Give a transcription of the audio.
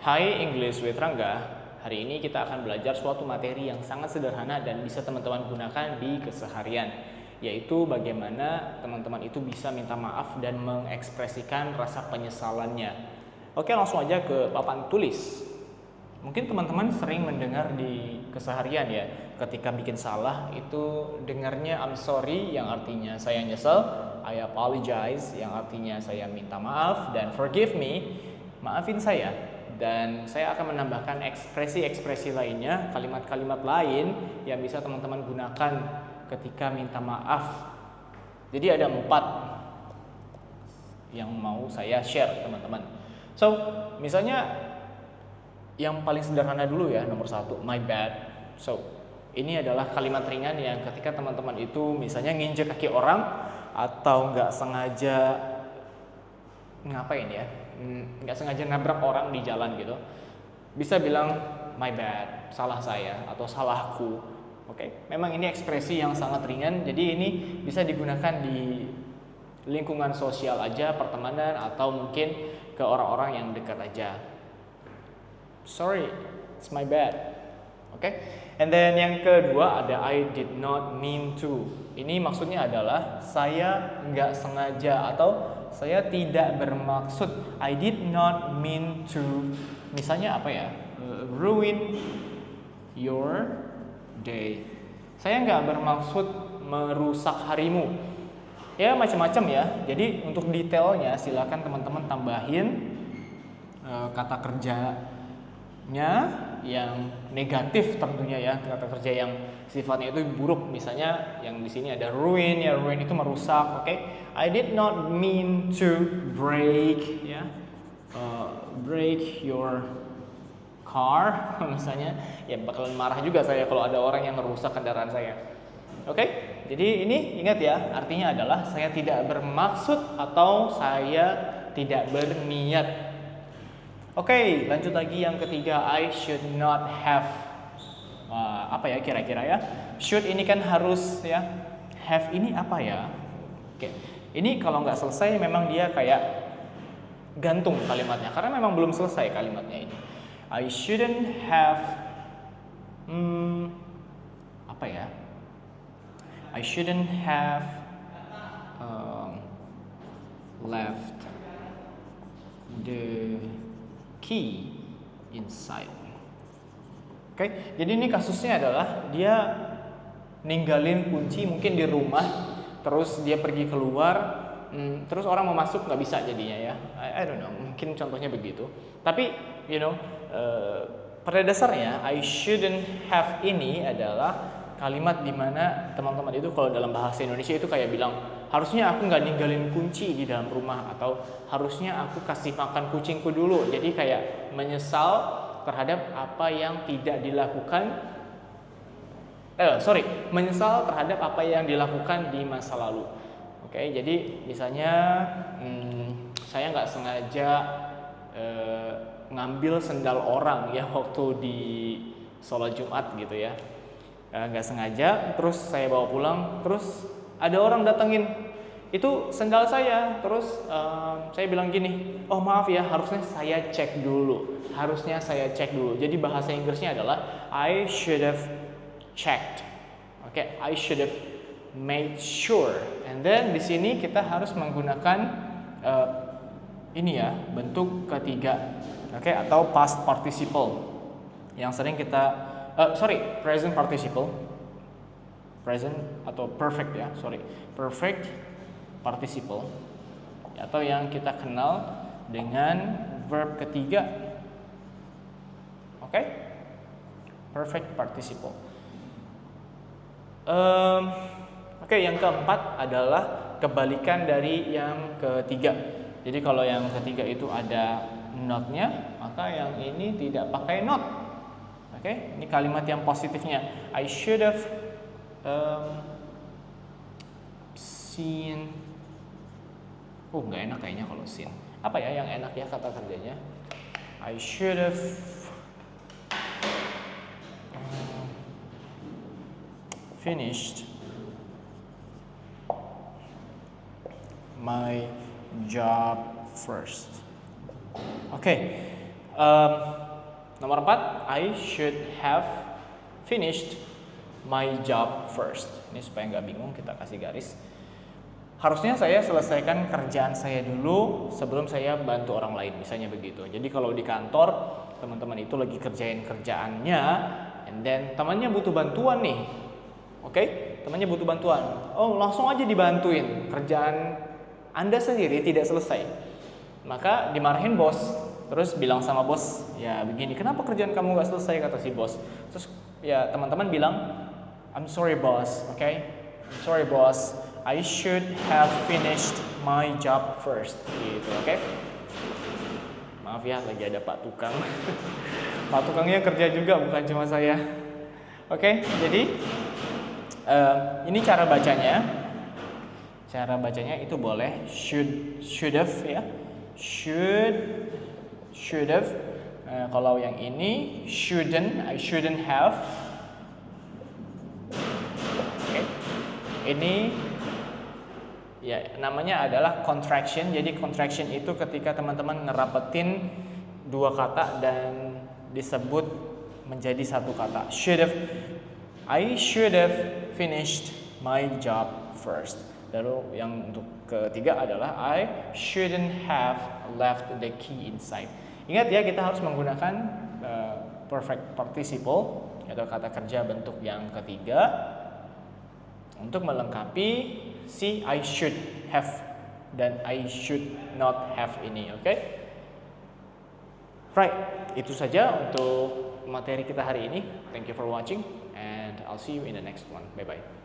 Hai English with Rangga. Hari ini kita akan belajar suatu materi yang sangat sederhana dan bisa teman-teman gunakan di keseharian, yaitu bagaimana teman-teman itu bisa minta maaf dan mengekspresikan rasa penyesalannya. Oke, langsung aja ke papan tulis. Mungkin teman-teman sering mendengar di keseharian ya, ketika bikin salah itu dengarnya I'm sorry yang artinya saya nyesel, I apologize yang artinya saya minta maaf, dan forgive me, maafin saya. Dan saya akan menambahkan ekspresi-ekspresi lainnya, kalimat-kalimat lain yang bisa teman-teman gunakan ketika minta maaf. Jadi ada 4 yang mau saya share teman-teman. So, misalnya yang paling sederhana dulu ya, nomor 1, my bad. So, ini adalah kalimat ringan yang ketika teman-teman itu misalnya nginjek kaki orang atau nggak sengaja ngapain ya, nggak sengaja nabrak orang di jalan gitu, bisa bilang my bad, salah saya atau salahku. Oke, memang ini ekspresi yang sangat ringan, jadi ini bisa digunakan di lingkungan sosial aja, pertemanan, atau mungkin ke orang-orang yang dekat aja. Sorry, it's my bad. Oke, and then yang kedua ada I did not mean to. Ini maksudnya adalah saya nggak sengaja atau saya tidak bermaksud. I did not mean to. Misalnya apa ya? Ruin your day. Saya nggak bermaksud merusak harimu. Ya macam-macam ya. Jadi untuk detailnya silakan teman-teman tambahin kata kerjanya yang negatif tentunya ya, kata kerja yang sifatnya itu buruk. Misalnya yang di sini ada ruin, ya ruin itu merusak. Oke, I did not mean to break ya, break your car misalnya, ya bakalan marah juga saya kalau ada orang yang merusak kendaraan saya. Oke, jadi ini ingat ya, artinya adalah saya tidak bermaksud atau saya tidak berniat. Oke, lanjut lagi yang ketiga, I should not have. Apa ya kira-kira ya? Should ini kan harus ya. Have ini apa ya? Oke, ini kalau nggak selesai memang dia kayak gantung kalimatnya, karena memang belum selesai kalimatnya ini. I shouldn't have. Apa ya? I shouldn't have left the key inside. Oke, jadi ini kasusnya adalah dia ninggalin kunci mungkin di rumah, terus dia pergi keluar, terus orang mau masuk nggak bisa jadinya ya. I don't know, mungkin contohnya begitu. Tapi pada dasarnya I shouldn't have ini adalah kalimat dimana teman-teman itu kalau dalam bahasa Indonesia itu kayak bilang, harusnya aku nggak ninggalin kunci di dalam rumah, atau harusnya aku kasih makan kucingku dulu. Jadi kayak menyesal terhadap apa yang tidak dilakukan, menyesal terhadap apa yang dilakukan di masa lalu. Oke, jadi misalnya saya nggak sengaja ngambil sendal orang ya waktu di sholat Jumat gitu ya, nggak sengaja, terus saya bawa pulang, terus ada orang datengin, itu sendal saya, terus saya bilang gini, oh maaf ya, harusnya saya cek dulu. Jadi bahasa Inggrisnya adalah I should have checked. Oke, I should have made sure. And then di sini kita harus menggunakan ini ya, bentuk ketiga, oke, atau past participle yang sering kita present participle, present atau perfect ya, perfect participle, atau yang kita kenal dengan verb ketiga. Oke, perfect participle. Oke, yang keempat adalah kebalikan dari yang ketiga. Jadi kalau yang ketiga itu ada not-nya, maka yang ini tidak pakai not. Oke, ini kalimat yang positifnya. I should have seen. Nggak enak kayaknya kalau seen. Apa ya yang enak ya kata kerjanya? I should have finished my job first. Oke, Nomor 4, I should have finished my job first. Ini supaya nggak bingung, kita kasih garis. Harusnya saya selesaikan kerjaan saya dulu sebelum saya bantu orang lain, misalnya begitu. Jadi kalau di kantor, teman-teman itu lagi kerjain kerjaannya, and then temannya butuh bantuan nih. Oke, temannya butuh bantuan. Oh, langsung aja dibantuin. Kerjaan Anda sendiri tidak selesai. Maka dimarahin bos. Terus bilang sama bos, ya begini, kenapa kerjaan kamu gak selesai, kata si bos. Terus ya teman-teman bilang, I'm sorry boss, oke? I'm sorry boss, I should have finished my job first, gitu, oke? Maaf ya, lagi ada Pak Tukang. Pak Tukangnya kerja juga, bukan cuma saya. Oke, jadi ini cara bacanya. Cara bacanya itu boleh should have ya, should have. Kalau yang ini I shouldn't have. Okay. Ini ya namanya adalah contraction. Jadi contraction itu ketika teman-teman ngerapetin dua kata dan disebut menjadi satu kata. I should have finished my job first. Lalu yang untuk ketiga adalah I shouldn't have left the key inside. Ingat ya, kita harus menggunakan perfect participle atau kata kerja bentuk yang ketiga untuk melengkapi si I should have dan I should not have ini, oke? Right, itu saja untuk materi kita hari ini. Thank you for watching and I'll see you in the next one. Bye bye.